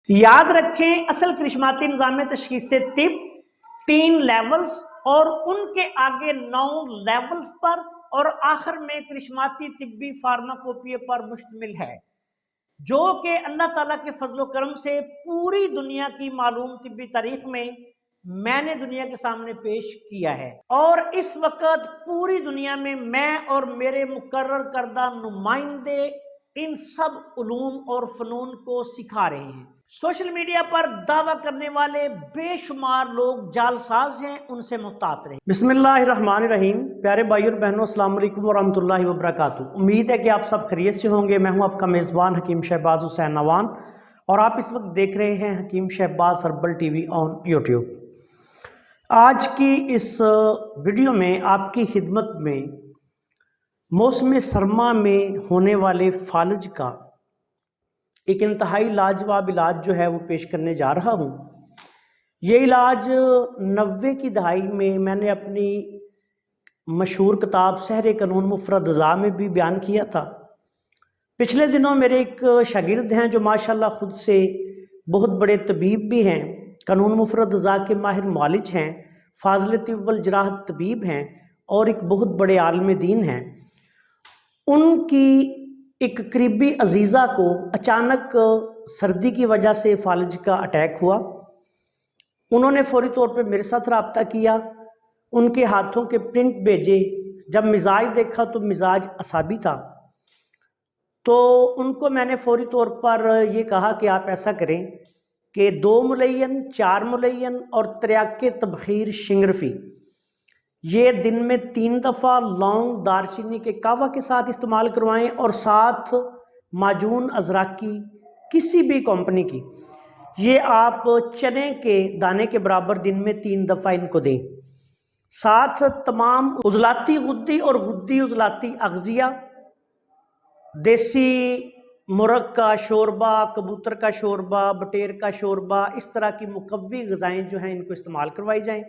याद रखें, असल करिश्माती निज़ाम तशख़ीस तिब 3 लेवल्स और उनके आगे 9 लेवल्स पर और आखिर में करिश्माती तिब्बी फार्माकोपिया पर मुश्तमिल है, जो कि अल्लाह ताला के फजलो करम से पूरी दुनिया की मालूम तिब्बी तारीख में मैंने दुनिया के सामने पेश किया है। और इस वक्त पूरी दुनिया में मैं और मेरे मुकर्रर करदा नुमाइंदे इन सब उलूम और फनून को सिखा रहे हैं। सोशल मीडिया पर दावा करने वाले बेशुमार लोग जालसाज हैं, उनसे मुहतात रहे। बिस्मिल्लाहिर्रहमानिर्रहीम। प्यारे भाइयों और बहनों, अस्सलाम वालेकुम वरहमतुल्लाहि वबरकातुहू। उम्मीद है कि आप सब खैरियत से होंगे। मैं हूं आपका मेज़बान हकीम शहबाज हुसैन नवान और आप इस वक्त देख रहे हैं Hakeem Shahbaz herbal TV on YouTube. आज की इस वीडियो में आपकी खिदमत में मौसम सरमा में होने वाले फालज का एक इंतहाई लाजवाब इलाज जो है वो पेश करने जा रहा हूँ। ये इलाज 90 की दहाई में मैंने अपनी मशहूर किताब सहर कानून मुफरद अज़ा में भी बयान किया था। पिछले दिनों मेरे एक शागिर्द हैं जो माशाल्लाह खुद से बहुत बड़े तबीब भी हैं, कानून मुफरद अज़ा के माहिर मुआलिज हैं, फाज़िल तिब वल जराहत तबीब हैं और एक बहुत बड़े आलिम दीन हैं। उनकी एक करीबी अजीज़ा को अचानक सर्दी की वजह से फालज का अटैक हुआ। उन्होंने फौरी तौर पे मेरे साथ रब्ता किया, उनके हाथों के प्रिंट भेजे। जब मिजाज देखा तो मिजाज असाबी था, तो उनको मैंने फौरी तौर पर ये कहा कि आप ऐसा करें कि 2 मुलय्यन, 4 मुलय्यन और त्र्याके तबखीर शिंगरफी ये दिन में 3 दफ़ा लौंग दारचीनी के कावा के साथ इस्तेमाल करवाएं और साथ माजून अजराकी किसी भी कंपनी की ये आप चने के दाने के बराबर दिन में 3 दफ़ा इनको दें। साथ तमाम उजलाती गुद्दी और गुद्दी उजलाती अगजिया, देसी मुर्ग का शोरबा, कबूतर का शोरबा, बटेर का शोरबा, इस तरह की मुकव्वी ग़िज़ाएँ जो हैं इनको इस्तेमाल करवाई जाएँ।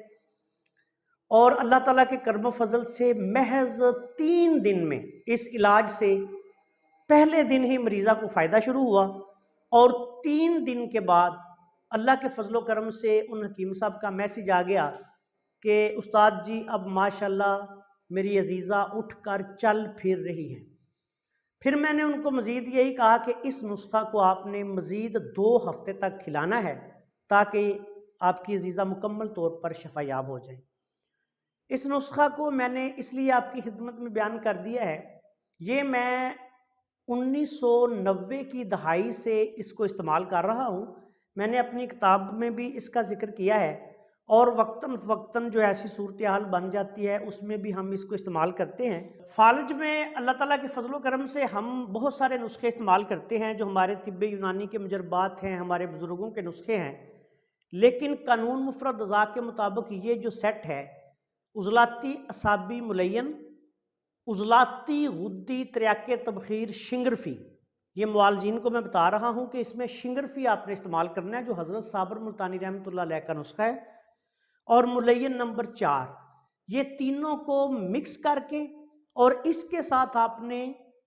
और अल्लाह ताला के करम फजल से महज 3 दिन में इस इलाज से पहले दिन ही मरीज़ा को फ़ायदा शुरू हुआ और 3 दिन के बाद अल्लाह के फजलो करम से उन हकीम साहब का मैसेज आ गया कि उस्ताद जी अब माशाल्लाह मेरी अजीज़ा उठ कर चल फिर रही हैं। फिर मैंने उनको मज़ीद यही कहा कि इस नुस्खा को आपने मज़ीद 2 हफ्ते तक खिलाना है ताकि आपकी अजीज़ा मुकम्मल तौर पर शफायाब हो जाए। इस नुस्खा को मैंने इसलिए आपकी खिदमत में बयान कर दिया है, ये मैं 1990 की दहाई से इसको इस्तेमाल कर रहा हूँ। मैंने अपनी किताब में भी इसका जिक्र किया है और वक्तन फ़वक्तन जो ऐसी सूरत हाल बन जाती है उसमें भी हम इसको इस्तेमाल करते हैं। फालज में अल्लाह ताला के फजलो करम से हम बहुत सारे नुस्खे इस्तेमाल करते हैं जो हमारे तिब्ब यूनानी के मुजरबात हैं, हमारे बुज़ुर्गों के नुस्खे हैं। लेकिन कानून मुफरद अज़ा के मुताबिक ये जो सेट है, उजलाती असाबी मुलय्यन, उजलाती गुद्दी त्र्याके तबखीर शिंगरफी, ये मुआलजीन को मैं बता रहा हूँ कि इसमें शिंगरफी आपने इस्तेमाल करना है जो हज़रत साबर मुल्तानी रहमतुल्लाह अलैह का नुस्खा है। और मुलय्यन नंबर 4, ये तीनों को मिक्स करके और इसके साथ आपने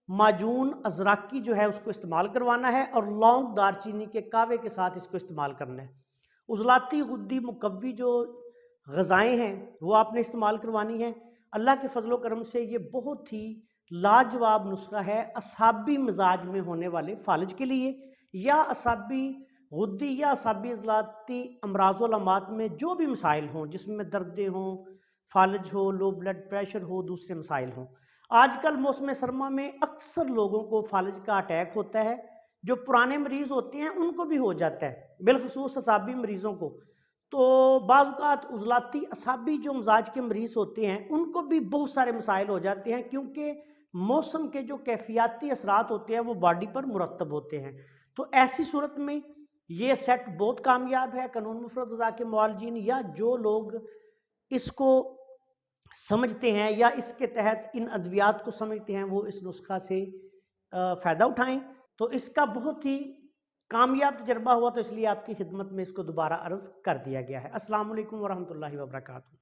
माजून अजराकी जो है उसको इस्तेमाल करवाना है और लौंग दारचीनी के कावे के साथ इसको इस्तेमाल करना है। उजलाती गुद्दी मुकव्वी जो ग़िज़ाएँ हैं वो आपने इस्तेमाल करवानी है। अल्लाह के फजलो करम से ये बहुत ही लाजवाब नुस्खा है असाबी मिजाज में होने वाले फालज के लिए, या असाबी गुद्दी या असाबी इज़लाती अमराज़-ओ-अलामात में जो भी मसाइल हों, जिसमें दर्दें हों, फालज हो, लो ब्लड प्रेशर हो, दूसरे मसाइल हों। आजकल मौसम सरमा में अक्सर लोगों को फालज का अटैक होता है, जो पुराने मरीज़ होते हैं उनको भी हो जाता है, बिलखुसूस असाबी मरीज़ों को। तो बाज़ औक़ात उज़लाती असाबी जो मिजाज के मरीज़ होते हैं उनको भी बहुत सारे मसाइल हो जाते हैं, क्योंकि मौसम के जो कैफ़ियाती असरात होते हैं वो बॉडी पर मुरतब होते हैं। तो ऐसी सूरत में ये सेट बहुत कामयाब है। कानून मुफरद अज़ा के मुआलजीन या जो लोग इसको समझते हैं या इसके तहत इन अद्वियात को समझते हैं वो इस नुस्खा से फ़ायदा उठाएँ। तो इसका बहुत ही कामयाब तजर्बा हुआ, तो इसलिए आपकी खिदमत में इसको दोबारा अर्ज़ कर दिया गया है। अस्सलाम वालेकुम वरहमतुल्लाहि वबरकातुहू।